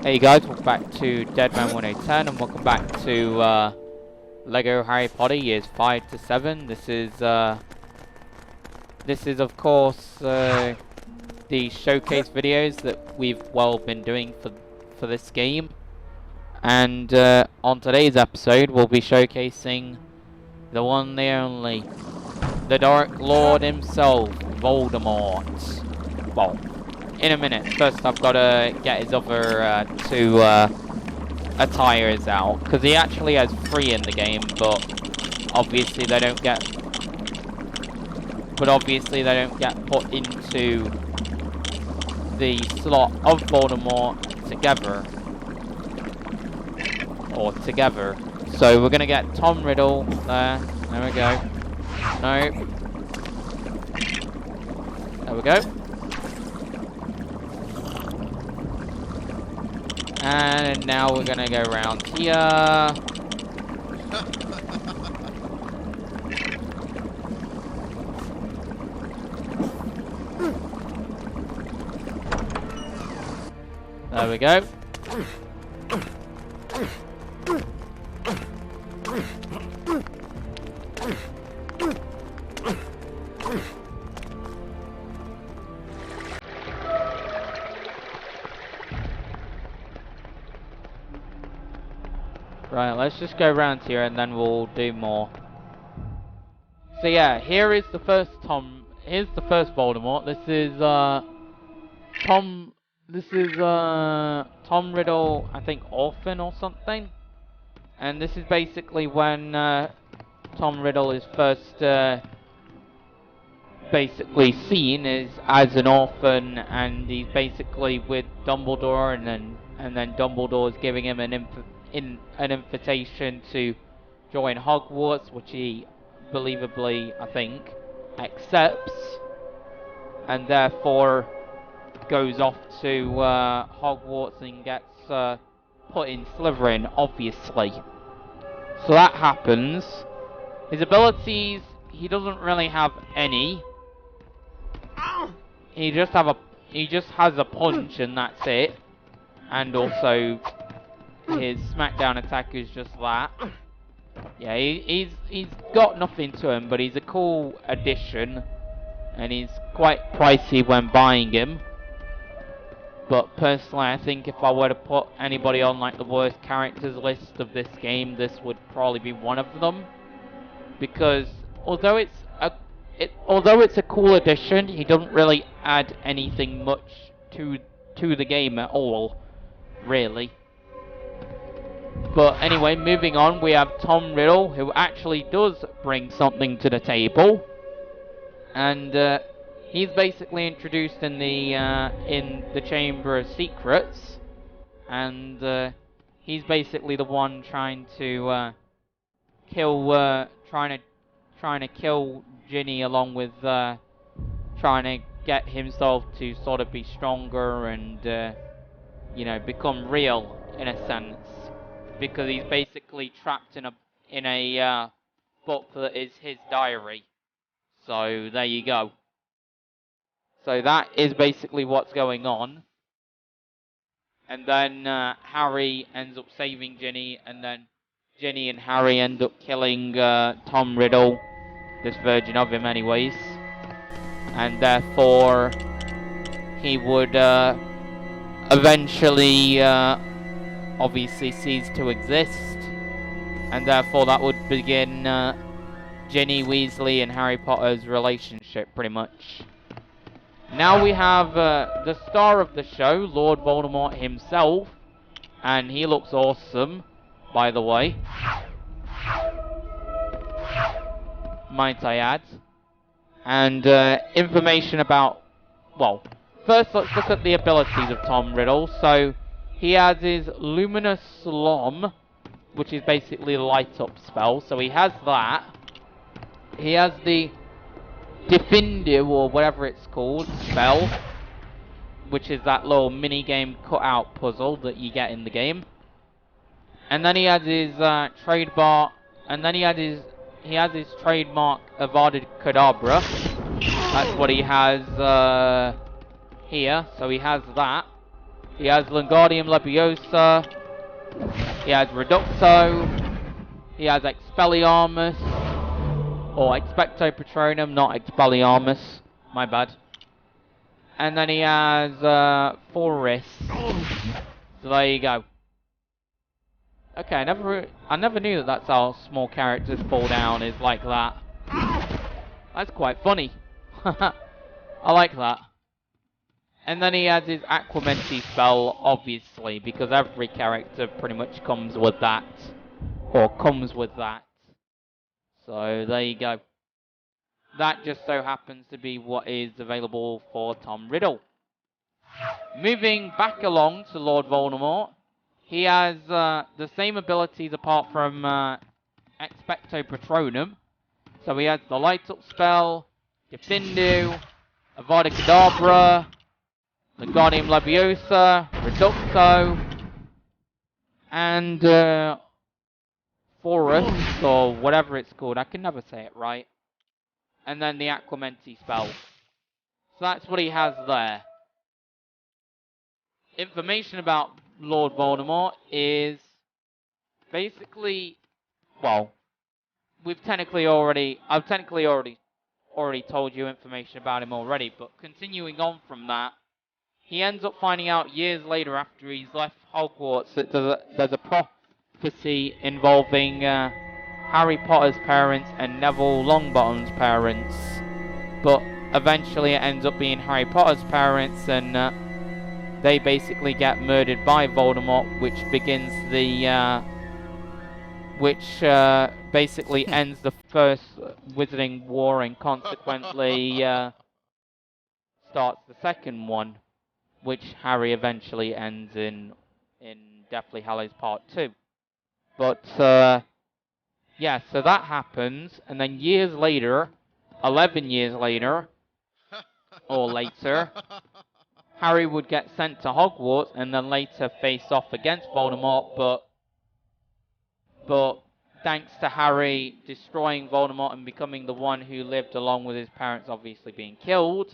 Hey guys, welcome back to Deadman 1010 and welcome back to Lego Harry Potter years 5 to 7. This is of course the showcase videos that we've been doing for this game. And on today's episode we'll be showcasing the one, the only, the Dark Lord himself, Voldemort. Well, in a minute. First I've got to get his other two attires out, because he actually has 3 in the game, but obviously they don't get put into the slot of Voldemort together. So we're gonna get Tom Riddle there. There we go. No. There we go. And now we're gonna go around here. There we go. Right, let's just go around here and then we'll do more. So yeah, here is the first here's the first Voldemort. This is Tom Riddle, I think orphan or something. And this is basically when Tom Riddle is first basically seen as an orphan, and he's basically with Dumbledore, and then Dumbledore is giving him an invitation to join Hogwarts, which he believably, I think, accepts, and therefore goes off to Hogwarts and gets put in Slytherin, obviously. So that happens. His abilities, he doesn't really have any. He just has a punch and that's it. And also his smackdown attack is just that. Yeah, he's got nothing to him, but he's a cool addition, and he's quite pricey when buying him. But personally, I think if I were to put anybody on like the worst characters list of this game, this would probably be one of them. Because although it's a cool addition, he doesn't really add anything much to the game at all, really. But anyway, moving on, we have Tom Riddle, who actually does bring something to the table, and he's basically introduced in the Chamber of Secrets, and he's basically the one trying to kill Ginny, along with trying to get himself to sort of be stronger and you know, become real in a sense, because he's basically trapped in a book that is his diary. So there you go. So that is basically what's going on. And then Harry ends up saving Ginny, and then Ginny and Harry end up killing Tom Riddle, this version of him anyways. And therefore he would eventually obviously cease to exist, and therefore that would begin Ginny Weasley and Harry Potter's relationship, pretty much. Now we have the star of the show, Lord Voldemort himself, and he looks awesome, by the way, might I add. And information about, well, first let's look at the abilities of Tom Riddle. So he has his Luminous Slom, which is basically a light up spell, so he has that. He has the Definitive, or whatever it's called, spell, which is that little mini-game cut-out puzzle that you get in the game. And then he has his trademark, and then he has his trademark Avada Kedavra. That's what he has here, so he has that. He has Wingardium Leviosa. He has Reducto. He has Expelliarmus. Or Expecto Patronum, not Expelliarmus. My bad. And then he has Forest. So there you go. Okay, I never knew that that's how small characters fall down, is like that. That's quite funny. I like that. And then he has his Aquamenti spell, obviously, because every character pretty much comes with that. Or comes with that. So there you go. That just so happens to be what is available for Tom Riddle. Moving back along to Lord Voldemort, he has the same abilities apart from Expecto Patronum. So he has the Light Up spell, Defendu, Avada Kedavra, Wingardium Leviosa, Reducto, and Forest, or whatever it's called. I can never say it right. And then the Aquamenti spell. So that's what he has there. Information about Lord Voldemort is basically, well, I've technically already told you information about him already, but continuing on from that, he ends up finding out years later after he's left Hogwarts that there's a prophecy involving Harry Potter's parents and Neville Longbottom's parents, but eventually it ends up being Harry Potter's parents, and they basically get murdered by Voldemort, which begins the basically ends the first Wizarding War and consequently starts the second one, which Harry eventually ends in Deathly Hallows Part 2. But yeah, so that happens, and then years later, 11 years later, or later, Harry would get sent to Hogwarts and then later face off against Voldemort, but thanks to Harry destroying Voldemort and becoming the one who lived along with his parents obviously being killed,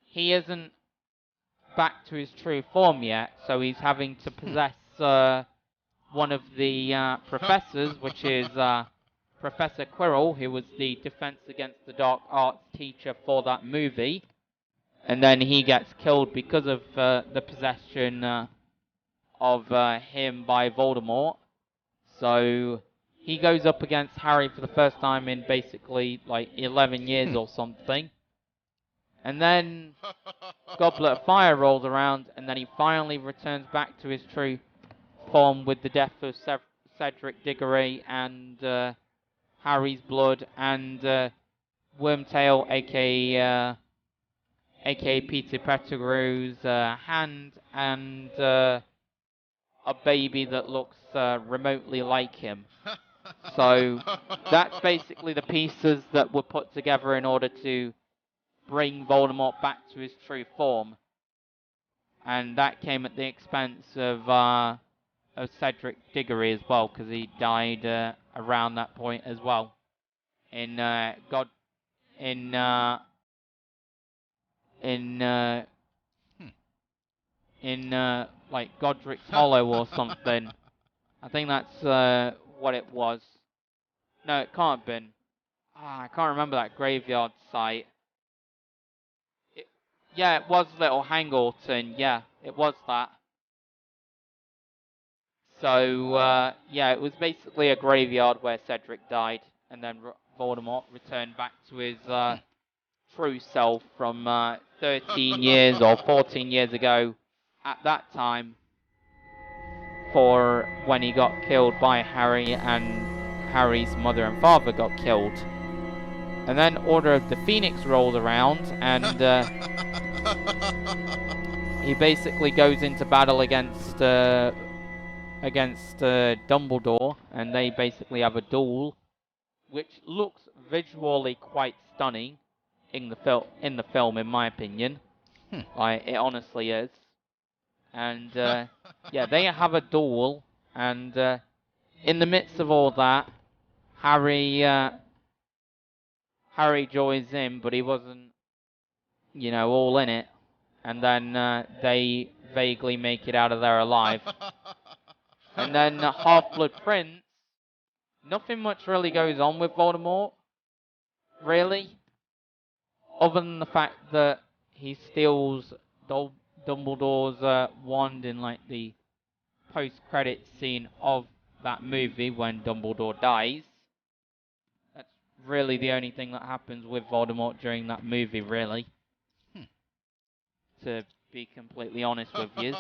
he isn't back to his true form yet, so he's having to possess one of the professors, which is Professor Quirrell, who was the Defense Against the Dark Arts teacher for that movie, and then he gets killed because of the possession of him by Voldemort. So he goes up against Harry for the first time in basically like 11 years or something. And then Goblet of Fire rolls around, and then he finally returns back to his true form with the death of Cedric Diggory and Harry's blood and Wormtail, aka Peter Pettigrew's hand, and a baby that looks remotely like him. So that's basically the pieces that were put together in order to bring Voldemort back to his true form. And that came at the expense of Cedric Diggory as well, because he died around that point as well. In like Godric's Hollow or something. I think that's what it was. No, it can't have been. I can't remember that graveyard site. Yeah, it was Little Hangleton. Yeah, it was that. So, yeah, it was basically a graveyard where Cedric died, and then Voldemort returned back to his true self from 13 years or 14 years ago at that time, for when he got killed by Harry and Harry's mother and father got killed. And then Order of the Phoenix rolls around, and he basically goes into battle against Dumbledore, and they basically have a duel, which looks visually quite stunning in the film, in my opinion. Like, it honestly is. And yeah, they have a duel, and in the midst of all that, Harry joins in, but he wasn't, all in it. And then they vaguely make it out of there alive. And then Half-Blood Prince, nothing much really goes on with Voldemort, really, other than the fact that he steals Dumbledore's wand in like the post-credit scene of that movie when Dumbledore dies. That's really the only thing that happens with Voldemort during that movie, really. To be completely honest with you.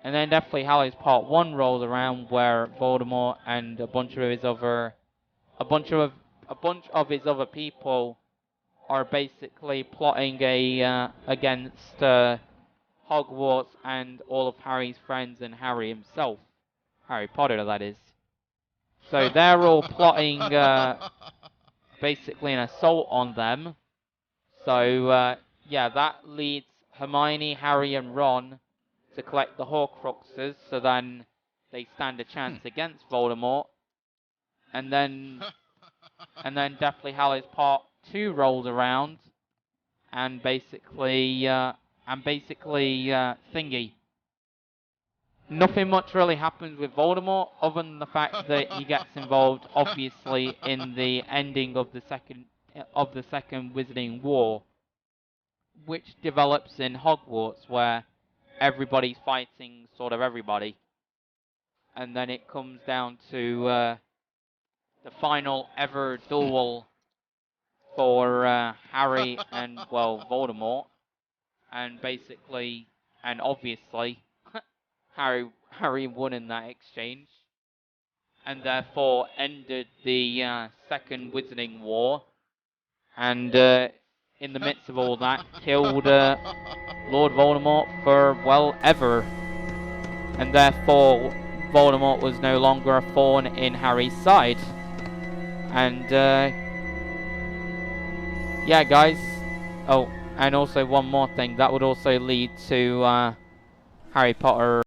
And then Deathly Hallows Part 1 rolls around where Voldemort and a bunch of his other people are basically plotting against Hogwarts and all of Harry's friends and Harry himself. Harry Potter, that is. So they're all plotting basically an assault on them. So yeah, that leads Hermione, Harry and Ron to collect the Horcruxes, so then they stand a chance against Voldemort. And then Deathly Hallows Part 2 rolls around, and basically thingy. Nothing much really happens with Voldemort, other than the fact that he gets involved, obviously, in the ending of the second Wizarding War, which develops in Hogwarts, where everybody's fighting sort of everybody. And then it comes down to the final ever duel for Harry and, well, Voldemort. And basically, and obviously, Harry won in that exchange. And therefore ended the second Wizarding War. And in the midst of all that, killed Lord Voldemort for, well, ever. And therefore, Voldemort was no longer a thorn in Harry's side. And, yeah, guys. Oh, and also one more thing. That would also lead to Harry Potter